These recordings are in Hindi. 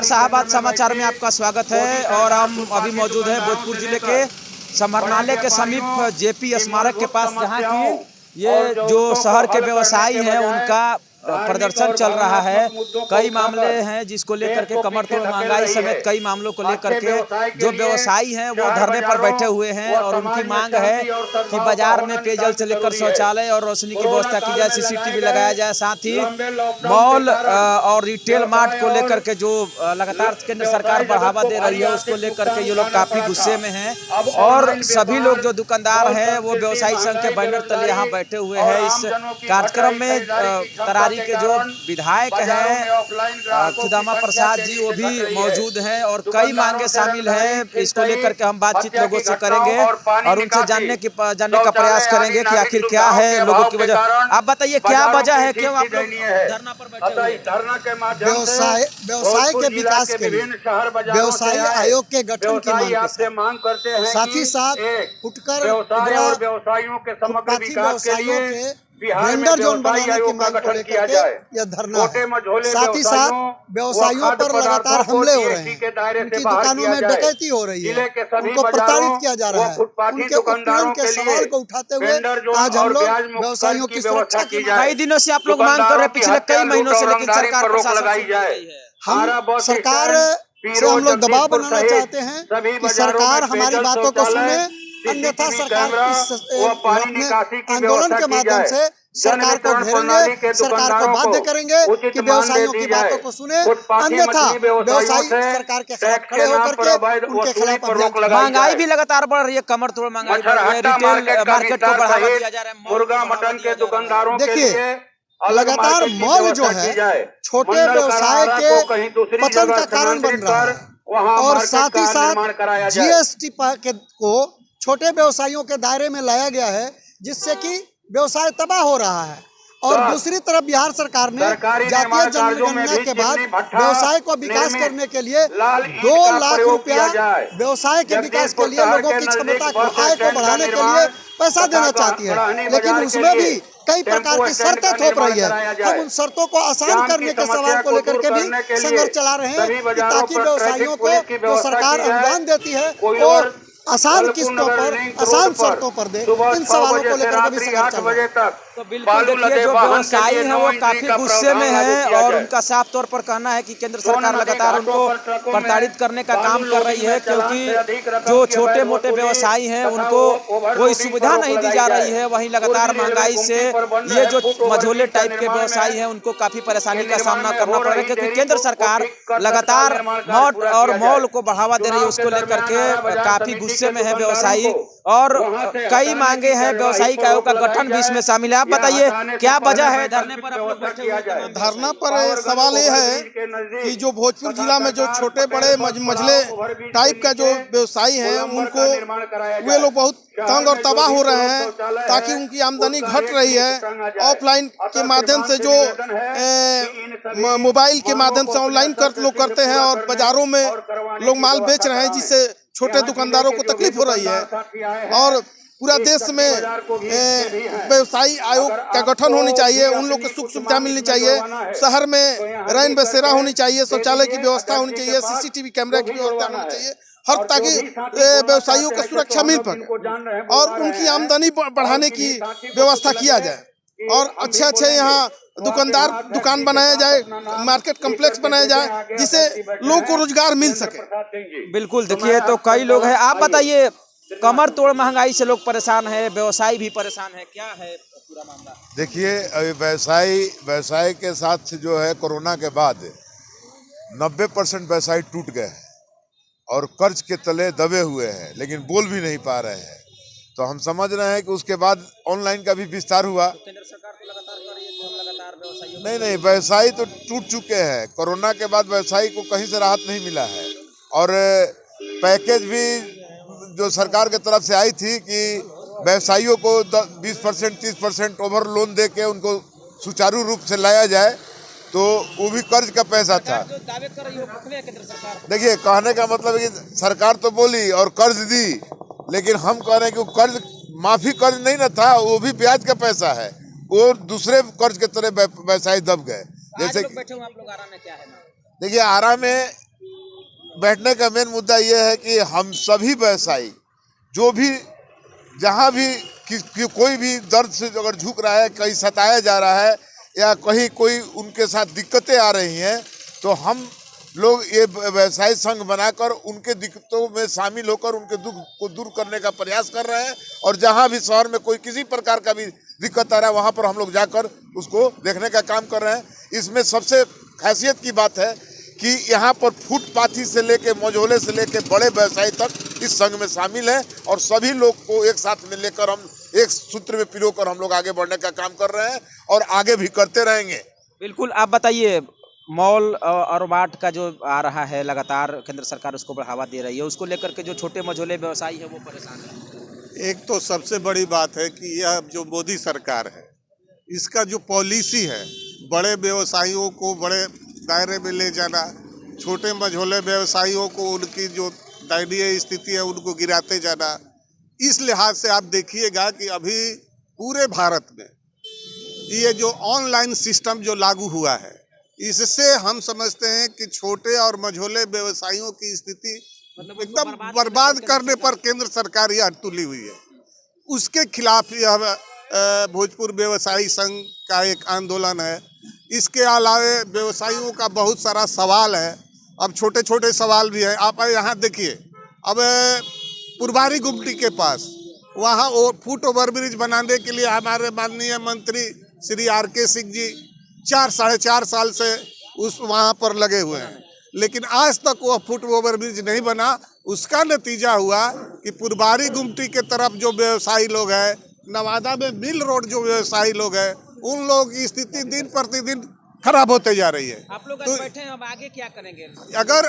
नमस्कार शाहबाद समाचार में आपका स्वागत है। और हम अभी मौजूद हैं भोजपुर जिले के समाहरणालय के समीप जेपी स्मारक के पास, जहां की ये जो शहर के व्यवसायी हैं उनका प्रदर्शन चल रहा है। कई मामले हैं जिसको लेकर के कमर तोड़ महंगाई समेत कई मामलों को लेकर के जो व्यवसायी हैं वो धरने पर बैठे हुए हैं और उनकी मांग है कि बाजार में पेयजल से लेकर शौचालय और रोशनी की व्यवस्था की जाए, सीसीटीवी लगाया जाए। साथ ही मॉल और रिटेल मार्ट को लेकर के जो लगातार केंद्र सरकार बढ़ावा दे रही है उसको लेकर के ये लोग काफी गुस्से में हैं। और सभी लोग जो दुकानदार हैं वो व्यवसायी संघ के बैनर तले यहाँ बैठे हुए हैं। इस कार्यक्रम में तरारी के जो विधायक हैं खुदामा प्रसाद जी वो भी मौजूद हैं और कई मांगे शामिल हैं। इसको लेकर के हम बातचीत लोगों से करेंगे और उनसे जानने का प्रयास करेंगे कि आखिर क्या है लोगों की वजह। आप बताइए क्या वजह है, क्यों आप लोग धरना पर बैठे हुए? व्यवसाय के विकास के लिए व्यवसायी आयोग के गठन की मांग करते हैं। साथ ही साथ फुटकर व्यवसायियों के समग्र विकास के लिए वेंडर जोन बनाने की मांग को लेकर के यह धरना है। साथ ही साथ व्यवसायियों पर लगातार हमले हो रहे हैं, उनकी दुकानों में डकैती हो रही है, उनको प्रताड़ित किया जा रहा है। उनके उत्पीड़न के सवाल को उठाते हुए आज हम लोग व्यवसायियों की सुरक्षा की कई दिनों से आप लोग मांग कर रहे हैं, पिछले कई महीनों से, लेकिन सरकार रोक लगाई जाए। हम सरकार से हम लोग दबाव बनाना चाहते हैं कि सरकार हमारी बातों को सुने, अन्यथा सरकार इस आंदोलन के माध्यम से सरकार को घेरेंगे, सरकार को बाध्य करेंगे कि व्यवसायियों की बातों को सुने, अन्यथा व्यवसायी सरकार के खिलाफ खड़े होकर के उनके खिलाफ। महंगाई भी लगातार बढ़ रही है, कमर तोड़ महंगाई, रिटेल मार्केट को बढ़ावा दिया जा रहा है, मुर्गा मटन के दुकानदारों। देखिए लगातार मॉल जो है छोटे व्यवसाय के पतन का कारण बन रहा है और साथ ही साथ जीएसटी को छोटे व्यवसायियों के दायरे में लाया गया है जिससे कि व्यवसाय तबाह हो रहा है। और दूसरी तरफ बिहार सरकार ने जातीय जनगणना के बाद व्यवसाय को विकास करने के लिए 2 लाख रुपया व्यवसाय के विकास के लिए लोगों की क्षमता को, आय को बढ़ाने के लिए पैसा देना चाहती है, लेकिन उसमें भी कई प्रकार की शर्तें थोप रही है। हम उन शर्तों को आसान करने के सवाल को लेकर के भी संघर्ष चला रहे हैं ताकि व्यवसायियों को जो सरकार अनुदान देती है वो आसान किस्तों पर, आसान शर्तों पर दे। इन सवालों को लेकर के भी संघर्ष चल रहा है। तो बिल्कुल देखिए जो व्यवसायी हैं वो काफी गुस्से में हैं और उनका साफ तौर पर कहना है कि केंद्र सरकार लगातार उनको प्रताड़ित करने का काम कर रही है, क्योंकि जो छोटे मोटे व्यवसायी हैं उनको कोई सुविधा नहीं दी जा रही है। वहीं लगातार महंगाई से ये जो मझोले टाइप के व्यवसायी हैं उनको काफी परेशानी का सामना करना पड़ रहा है, क्योंकि केंद्र सरकार लगातार मॉट और मॉल को बढ़ावा दे रही है। उसको लेकर के काफी गुस्से में है व्यवसायी और कई मांगे हैं। व्यवसायिक आयोग का गठन भी इसमें शामिल है। आप बताइए क्या वजह है धरने पर आप लोग बैठे हुए? धरना पर सवाल ये है कि जो भोजपुर जिला में जो छोटे बड़े मझले टाइप का जो व्यवसायी हैं उनको वे लोग बहुत तंग और तबाह हो रहे हैं, ताकि उनकी आमदनी घट रही है। ऑफलाइन के माध्यम से जो मोबाइल के माध्यम से ऑनलाइन लोग करते हैं और बाजारों में लोग माल बेच रहे हैं, जिससे छोटे दुकानदारों को तकलीफ हो रही है। और पूरा देश में व्यवसायी आयोग का गठन होनी चाहिए, उन लोग को सुख सुविधा मिलनी चाहिए, शहर में रैन बसेरा होनी चाहिए, शौचालय की व्यवस्था होनी चाहिए, सीसीटीवी कैमरा की व्यवस्था होनी चाहिए, हर ताकि व्यवसायियों को सुरक्षा मिल पाए और उनकी आमदनी बढ़ाने की व्यवस्था किया जाए। और अच्छे यहाँ दुकान बनाया जाए, मार्केट कम्प्लेक्स बनाया जाए, जिससे लोगों को रोजगार मिल सके। बिल्कुल देखिए तो कई लोग हैं। आप बताइए कमर तोड़ महंगाई से लोग परेशान है, व्यवसायी भी परेशान है, क्या है पूरा मामला? देखिए अभी व्यवसाय के साथ जो है कोरोना के बाद 90% व्यवसायी टूट गए हैं और कर्ज के तले दबे हुए हैं, लेकिन बोल भी नहीं पा रहे हैं। तो हम समझ रहे हैं कि उसके बाद ऑनलाइन का भी विस्तार हुआ। तो केंद्र सरकार तो लगातार कर रही है कि हम लगातार व्यवसायियों नहीं, व्यवसायी तो टूट चुके हैं। कोरोना के बाद व्यवसायी को कहीं से राहत नहीं मिला है और पैकेज भी जो सरकार की तरफ से आई थी कि व्यवसायियों को 20% 30% ओवर लोन दे के उनको सुचारू रूप से लाया जाए, तो वो भी कर्ज का पैसा था। देखिए कहने का मतलब है कि सरकार तो बोली और कर्ज दी, लेकिन हम कह रहे हैं कि वो कर्ज माफी कर्ज नहीं ना था, वो भी ब्याज का पैसा है, वो दूसरे कर्ज के तरह व्यवसायी दब गए। जैसे बैठे हुए आप लोग आरा में क्या है? देखिए आरा में बैठने का मेन मुद्दा ये है कि हम सभी व्यवसायी जो भी जहाँ भी कोई भी दर्द से अगर झुक रहा है, कहीं सताया जा रहा है या कहीं कोई उनके साथ दिक्कतें आ रही हैं, तो हम लोग ये व्यवसायी संघ बनाकर उनके दिक्कतों में शामिल होकर उनके दुख को दूर करने का प्रयास कर रहे हैं। और जहाँ भी शहर में कोई किसी प्रकार का भी दिक्कत आ रहा है, वहाँ पर हम लोग जाकर उसको देखने का काम कर रहे हैं। इसमें सबसे खासियत की बात है कि यहाँ पर फुटपाथी से लेके मझोले से लेके बड़े व्यवसायी तक इस संघ में शामिल हैं और सभी लोग को एक साथ में लेकर हम एक सूत्र में पिरोकर हम लोग आगे बढ़ने का काम कर रहे हैं और आगे भी करते रहेंगे। बिल्कुल, आप बताइए, मॉल और बाट का जो आ रहा है लगातार, केंद्र सरकार उसको बढ़ावा दे रही है, उसको लेकर के जो छोटे मझोले व्यवसायी है वो परेशान है। एक तो सबसे बड़ी बात है कि यह जो मोदी सरकार है, इसका जो पॉलिसी है, बड़े व्यवसायियों को बड़े दायरे में ले जाना, छोटे मझोले व्यवसायियों को उनकी जो दयनीय स्थिति है उनको गिराते जाना, इस लिहाज से आप देखिएगा कि अभी पूरे भारत में ये जो ऑनलाइन सिस्टम जो लागू हुआ है, इससे हम समझते हैं कि छोटे और मझोले व्यवसायियों की स्थिति एकदम बर्बाद करने पर केंद्र सरकार यह तुली हुई है। उसके खिलाफ यह भोजपुर व्यवसायी संघ का एक आंदोलन है। इसके अलावा व्यवसायियों का बहुत सारा सवाल है, अब छोटे छोटे सवाल भी है। आप यहाँ देखिए, अब पुरवारी गुमटी के पास वहाँ फुट ओवर ब्रिज बनाने के लिए हमारे माननीय मंत्री श्री R.K. सिंह जी 4-4.5 साल से वहाँ पर लगे हुए हैं, लेकिन आज तक वह फुट ओवर ब्रिज नहीं बना। उसका नतीजा हुआ कि पुरवारी गुमटी के तरफ जो व्यवसायी लोग हैं, नवादा में मिल रोड जो व्यवसायी लोग हैं, उन लोगों की स्थिति दिन प्रतिदिन खराब होते जा रही है। आप लोग तो बैठे हैं, अब आगे क्या करेंगे?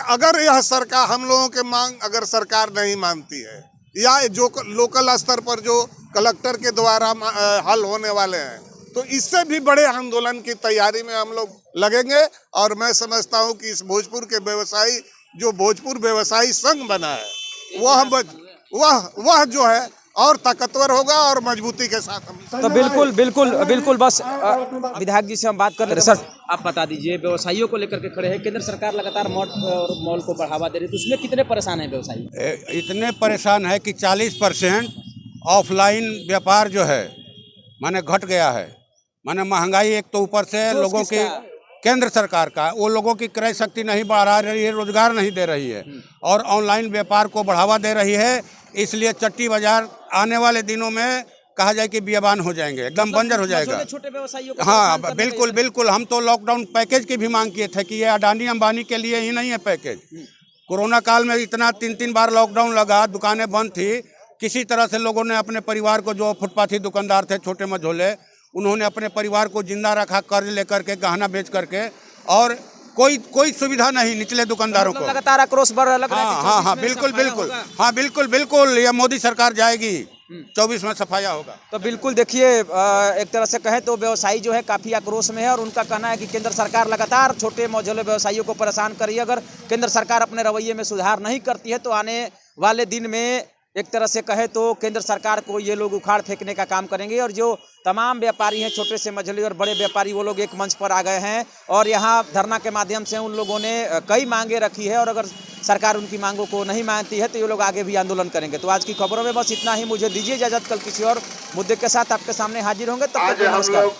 अगर यह सरकार, हम लोगों के मांग अगर सरकार नहीं मानती है या जो लोकल स्तर पर जो कलेक्टर के द्वारा हल होने वाले हैं, तो इससे भी बड़े आंदोलन की तैयारी में हम लोग लगेंगे। और मैं समझता हूं कि इस भोजपुर के व्यवसायी जो भोजपुर व्यवसायी संघ बना है, वह जो है और ताकतवर होगा और मजबूती के साथ हम। तो बिल्कुल बस विधायक जी से हम बात कर रहे थे। सर, आप बता दीजिए, व्यवसायियों को लेकर के खड़े हैं, केंद्र सरकार लगातार मॉल को बढ़ावा दे रही है, तो उसमें कितने परेशान है व्यवसायी? इतने परेशान है कि 40% ऑफलाइन व्यापार जो है माने घट गया है। माने महंगाई एक तो ऊपर से लोगों की, केंद्र सरकार का, वो लोगों की क्रय शक्ति नहीं बढ़ा रही है, रोजगार नहीं दे रही है और ऑनलाइन व्यापार को बढ़ावा दे रही है। इसलिए चट्टी बाजार आने वाले दिनों में कहा जाए कि बियाबान हो जाएंगे, एकदम बंजर हो जाएगा। छोटे व्यवसायियों को हाँ बिल्कुल, हम तो लॉकडाउन पैकेज की भी मांग किए थे कि ये अडानी अंबानी के लिए ही नहीं है पैकेज। कोरोना काल में इतना 3 बार लॉकडाउन लगा, दुकानें बंद थी, किसी तरह से लोगों ने अपने परिवार को, जो फुटपाथी दुकानदार थे छोटे मझोले, उन्होंने अपने परिवार को जिंदा रखा, कर्ज लेकर के, गहना बेच करके, और कोई सुविधा नहीं निचले दुकानदारों को। लगातार आक्रोश बढ़ रहा है। हाँ बिल्कुल, ये मोदी सरकार जाएगी, 24 में सफाया होगा। तो बिल्कुल देखिए, एक तरह से कहें तो व्यवसायी जो है काफ़ी आक्रोश में है और उनका कहना है कि केंद्र सरकार लगातार छोटे मझोले व्यवसायियों को परेशान कर रही है। अगर केंद्र सरकार अपने रवैये में सुधार नहीं करती है तो आने वाले दिन में एक तरह से कहे तो केंद्र सरकार को ये लोग उखाड़ फेंकने का काम करेंगे। और जो तमाम व्यापारी हैं, छोटे से मझोले और बड़े व्यापारी, वो लोग एक मंच पर आ गए हैं और यहाँ धरना के माध्यम से उन लोगों ने कई मांगे रखी है और अगर सरकार उनकी मांगों को नहीं मानती है तो ये लोग आगे भी आंदोलन करेंगे। तो आज की खबरों में बस इतना ही। मुझे दीजिए इजाजत, कल किसी और मुद्दे के साथ आपके सामने हाजिर होंगे। तब तक नमस्कार।